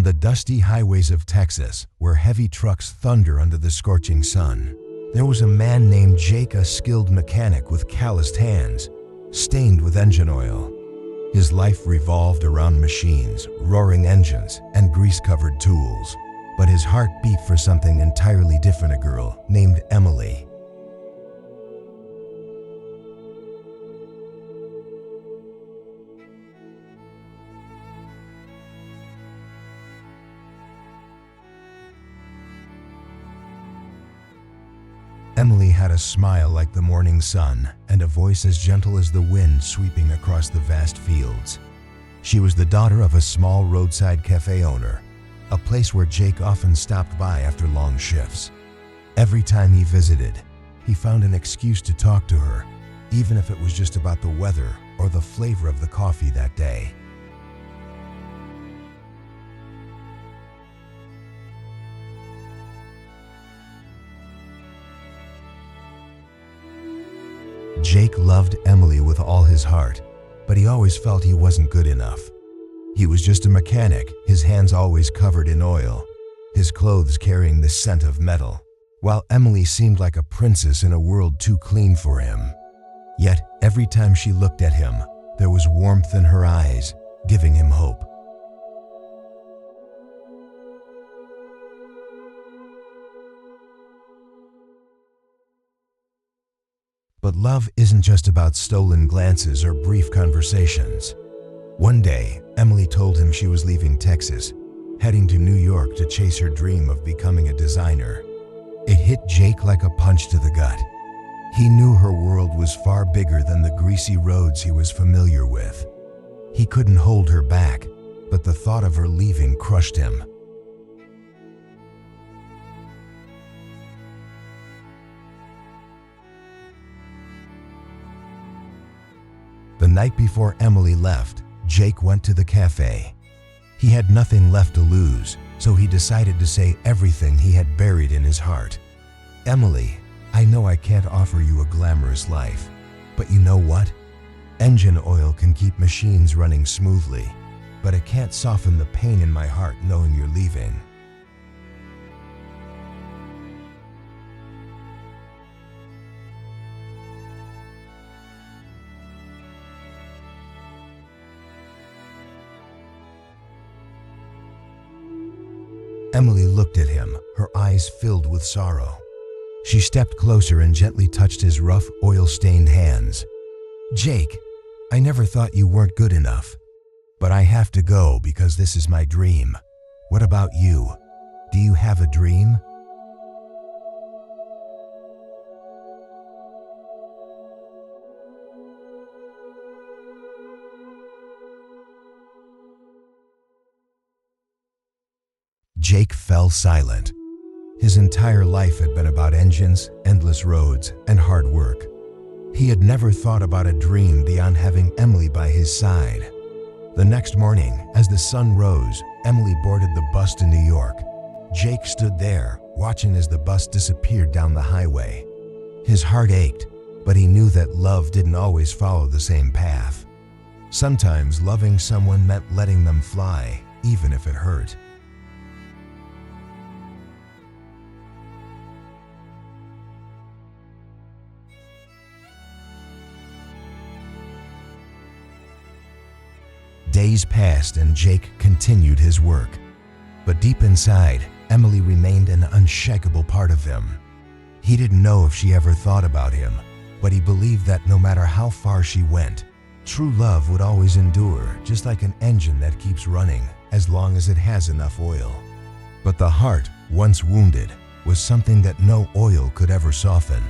On the dusty highways of Texas, where heavy trucks thunder under the scorching sun, there was a man named Jake, a skilled mechanic with calloused hands, stained with engine oil. His life revolved around machines, roaring engines, and grease-covered tools. But his heart beat for something entirely different, a girl named Emily. Emily had a smile like the morning sun and a voice as gentle as the wind sweeping across the vast fields. She was the daughter of a small roadside cafe owner, a place where Jake often stopped by after long shifts. Every time he visited, he found an excuse to talk to her, even if it was just about the weather or the flavor of the coffee that day. Jake loved Emily with all his heart, but he always felt he wasn't good enough. He was just a mechanic, his hands always covered in oil, his clothes carrying the scent of metal, while Emily seemed like a princess in a world too clean for him. Yet, every time she looked at him, there was warmth in her eyes, giving him hope. But love isn't just about stolen glances or brief conversations. One day, Emily told him she was leaving Texas, heading to New York to chase her dream of becoming a designer. It hit Jake like a punch to the gut. He knew her world was far bigger than the greasy roads he was familiar with. He couldn't hold her back, but the thought of her leaving crushed him. The night before Emily left, Jake went to the cafe. He had nothing left to lose, so he decided to say everything he had buried in his heart. "Emily, I know I can't offer you a glamorous life, but you know what? Engine oil can keep machines running smoothly, but it can't soften the pain in my heart knowing you're leaving." Emily looked at him, her eyes filled with sorrow. She stepped closer and gently touched his rough, oil-stained hands. "Jake, I never thought you weren't good enough. But I have to go because this is my dream. What about you? Do you have a dream?" Jake fell silent. His entire life had been about engines, endless roads, and hard work. He had never thought about a dream beyond having Emily by his side. The next morning, as the sun rose, Emily boarded the bus to New York. Jake stood there, watching as the bus disappeared down the highway. His heart ached, but he knew that love didn't always follow the same path. Sometimes loving someone meant letting them fly, even if it hurt. Days passed and Jake continued his work. But deep inside, Emily remained an unshakable part of him. He didn't know if she ever thought about him, but he believed that no matter how far she went, true love would always endure, just like an engine that keeps running as long as it has enough oil. But the heart, once wounded, was something that no oil could ever soften.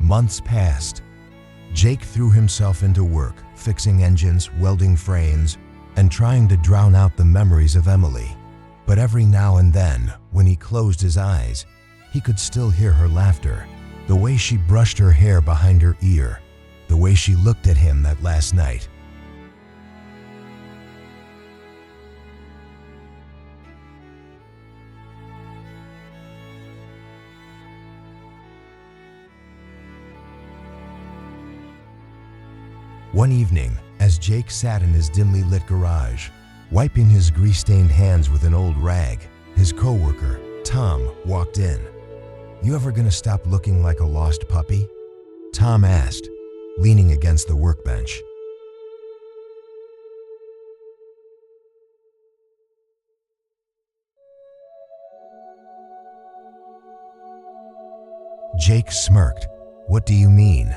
Months passed. Jake threw himself into work, fixing engines, welding frames, and trying to drown out the memories of Emily. But every now and then, when he closed his eyes, he could still hear her laughter, the way she brushed her hair behind her ear, the way she looked at him that last night. One evening, as Jake sat in his dimly lit garage, wiping his grease-stained hands with an old rag, his coworker, Tom, walked in. "You ever gonna stop looking like a lost puppy?" Tom asked, leaning against the workbench. Jake smirked. "What do you mean?"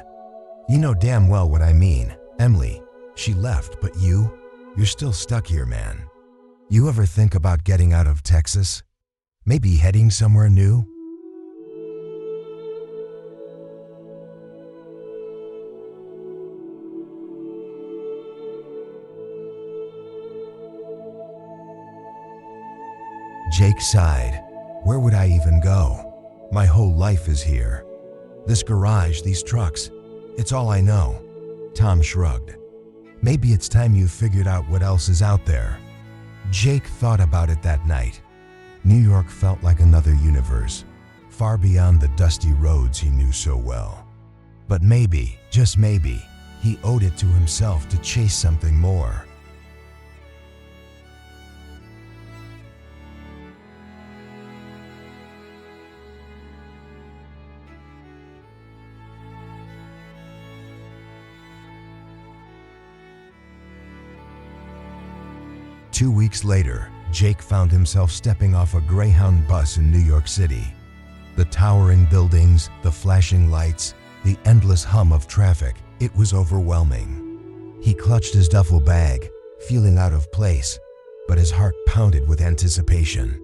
"You know damn well what I mean. Emily, she left, but you're still stuck here, man. You ever think about getting out of Texas? Maybe heading somewhere new?" Jake sighed. "Where would I even go? My whole life is here. This garage, these trucks, it's all I know." Tom shrugged. "Maybe it's time you figured out what else is out there." Jake thought about it that night. New York felt like another universe, far beyond the dusty roads he knew so well. But maybe, just maybe, he owed it to himself to chase something more. Two weeks later, Jake found himself stepping off a Greyhound bus in New York City. The towering buildings, the flashing lights, the endless hum of traffic, it was overwhelming. He clutched his duffel bag, feeling out of place, but his heart pounded with anticipation.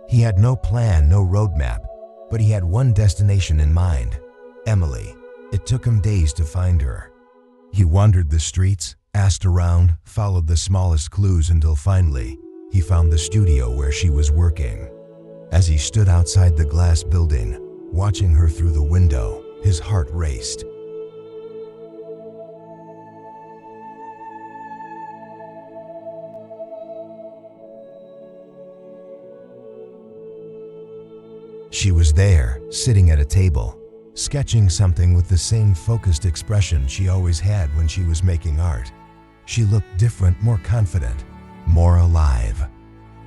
He had no plan, no roadmap, but he had one destination in mind: Emily. It took him days to find her. He wandered the streets, asked around, followed the smallest clues until finally, he found the studio where she was working. As he stood outside the glass building, watching her through the window, his heart raced. She was there, sitting at a table, sketching something with the same focused expression she always had when she was making art. She looked different, more confident, more alive.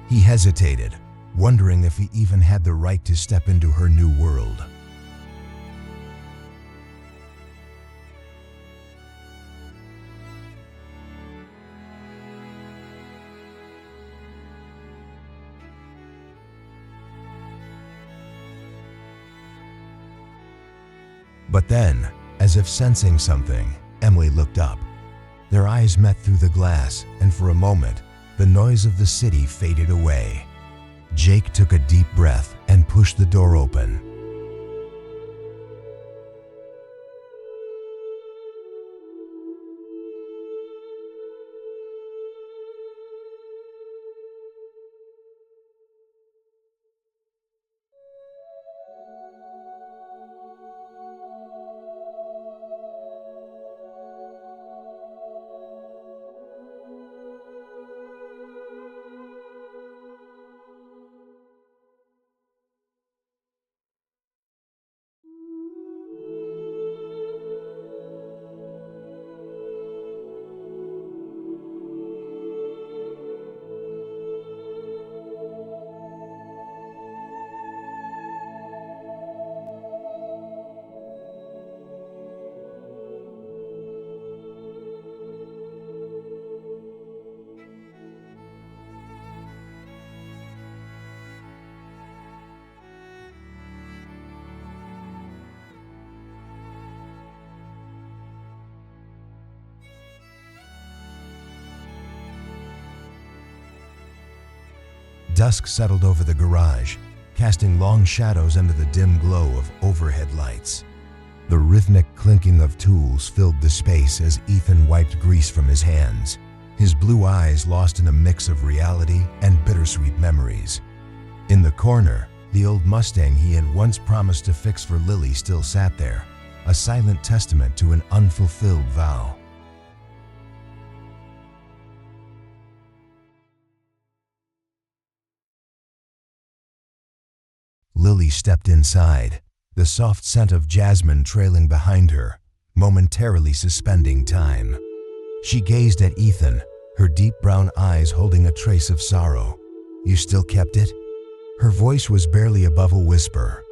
He hesitated, wondering if he even had the right to step into her new world. But then, as if sensing something, Emily looked up. Their eyes met through the glass, and for a moment, the noise of the city faded away. Jake took a deep breath and pushed the door open. Dusk settled over the garage, casting long shadows under the dim glow of overhead lights. The rhythmic clinking of tools filled the space as Ethan wiped grease from his hands, his blue eyes lost in a mix of reality and bittersweet memories. In the corner, the old Mustang he had once promised to fix for Lily still sat there, a silent testament to an unfulfilled vow. Lily stepped inside, the soft scent of jasmine trailing behind her, momentarily suspending time. She gazed at Ethan, her deep brown eyes holding a trace of sorrow. "You still kept it?" Her voice was barely above a whisper.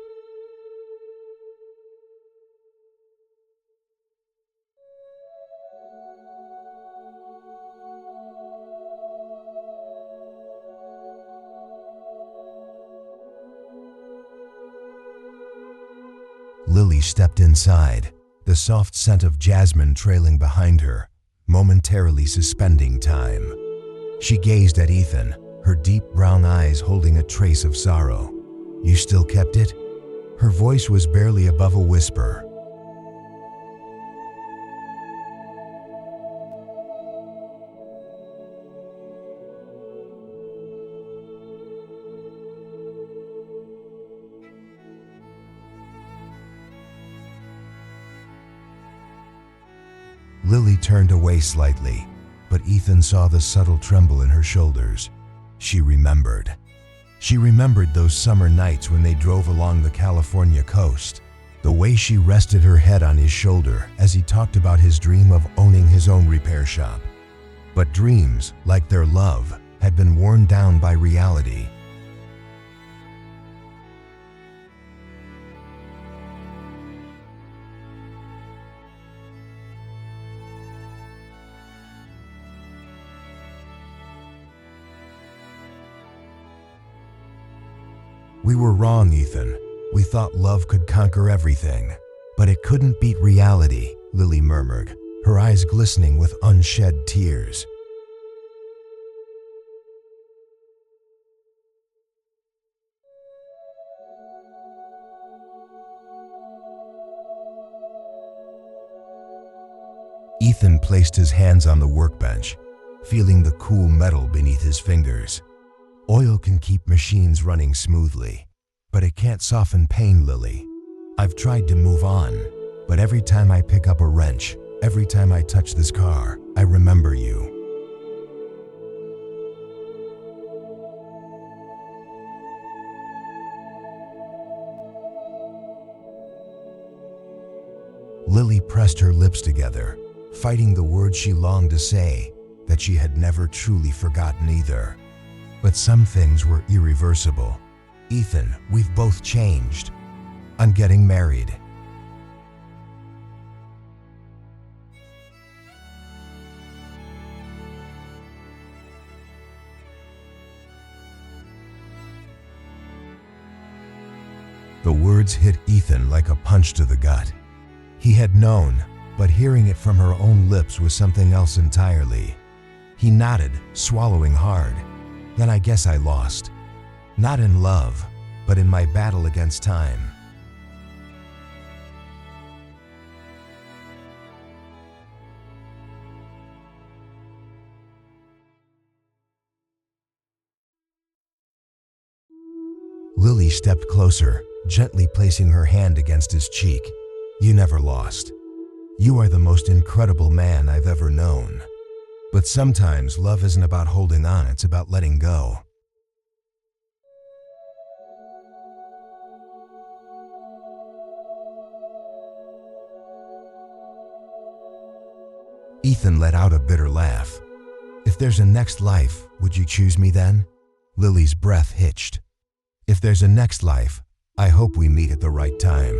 Lily stepped inside, the soft scent of jasmine trailing behind her, momentarily suspending time. She gazed at Ethan, her deep brown eyes holding a trace of sorrow. "You still kept it?" Her voice was barely above a whisper. Lily turned away slightly, but Ethan saw the subtle tremble in her shoulders. She remembered. She remembered those summer nights when they drove along the California coast, the way she rested her head on his shoulder as he talked about his dream of owning his own repair shop. But dreams, like their love, had been worn down by reality. "We were wrong, Ethan. We thought love could conquer everything. But it couldn't beat reality," Lily murmured, her eyes glistening with unshed tears. Ethan placed his hands on the workbench, feeling the cool metal beneath his fingers. "Oil can keep machines running smoothly, but it can't soften pain, Lily. I've tried to move on, but every time I pick up a wrench, every time I touch this car, I remember you." Lily pressed her lips together, fighting the words she longed to say, that she had never truly forgotten either. But some things were irreversible. "Ethan, we've both changed. I'm getting married." The words hit Ethan like a punch to the gut. He had known, but hearing it from her own lips was something else entirely. He nodded, swallowing hard. "Then I guess I lost. Not in love, but in my battle against time." Lily stepped closer, gently placing her hand against his cheek. "You never lost. You are the most incredible man I've ever known. But sometimes love isn't about holding on, it's about letting go." Ethan let out a bitter laugh. "If there's a next life, would you choose me then?" Lily's breath hitched. "If there's a next life, I hope we meet at the right time."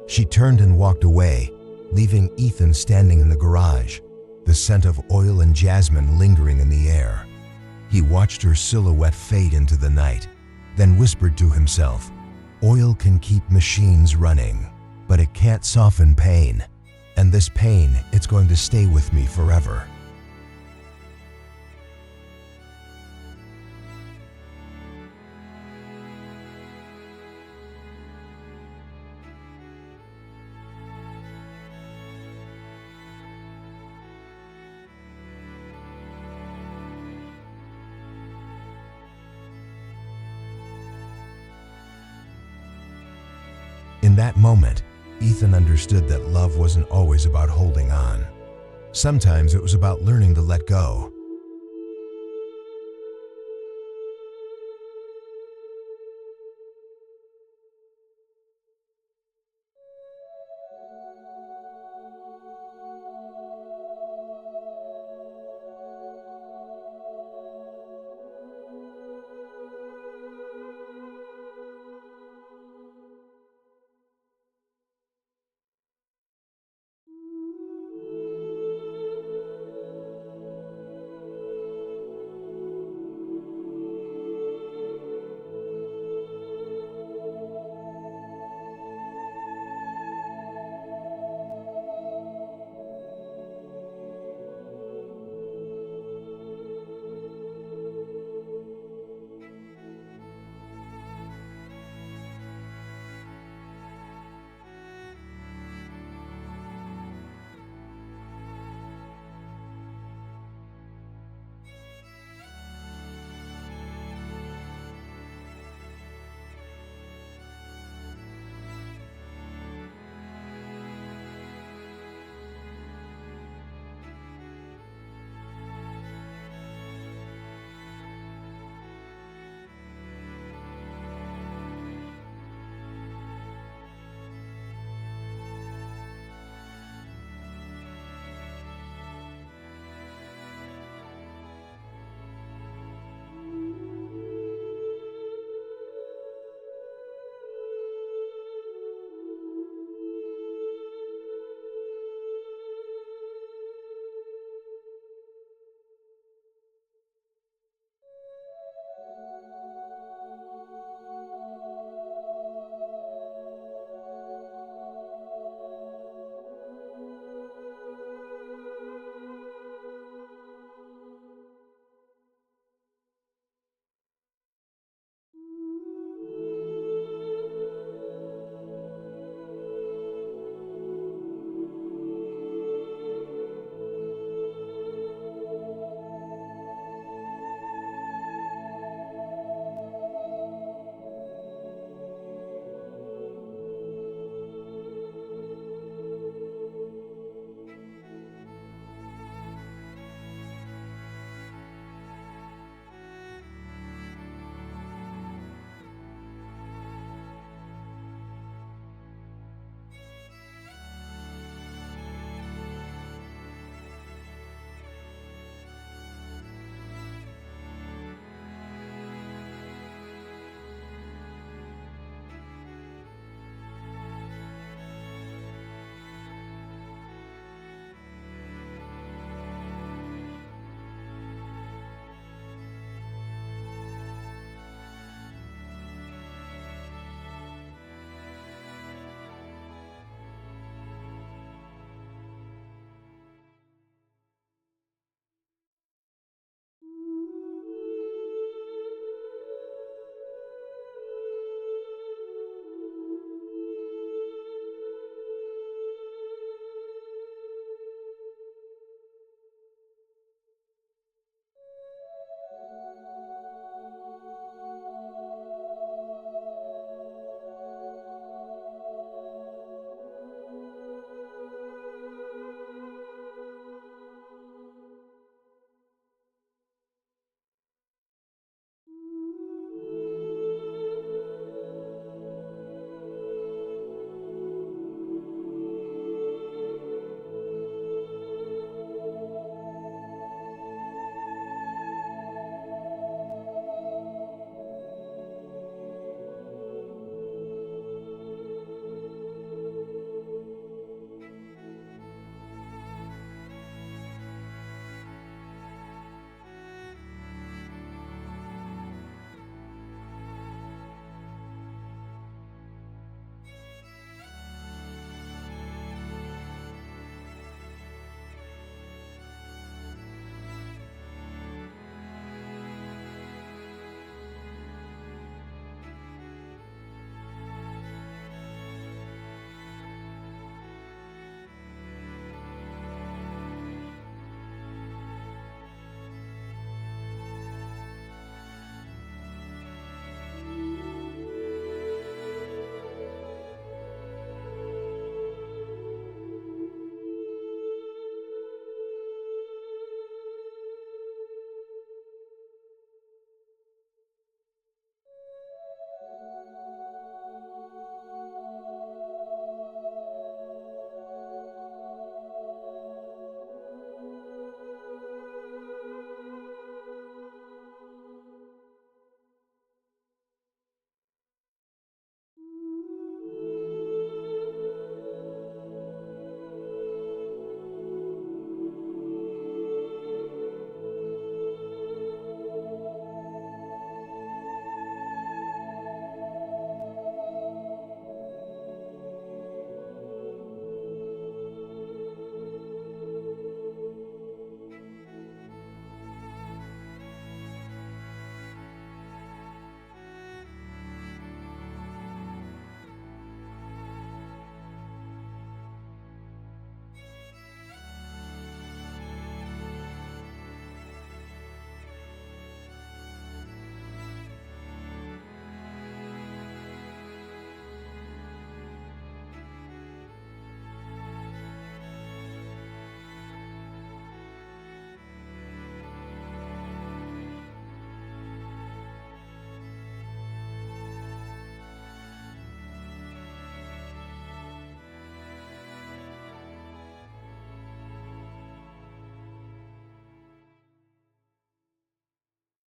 She turned and walked away, leaving Ethan standing in the garage, the scent of oil and jasmine lingering in the air. He watched her silhouette fade into the night, then whispered to himself, "Oil can keep machines running, but it can't soften pain. And this pain, it's going to stay with me forever." In that moment, Ethan understood that love wasn't always about holding on. Sometimes it was about learning to let go.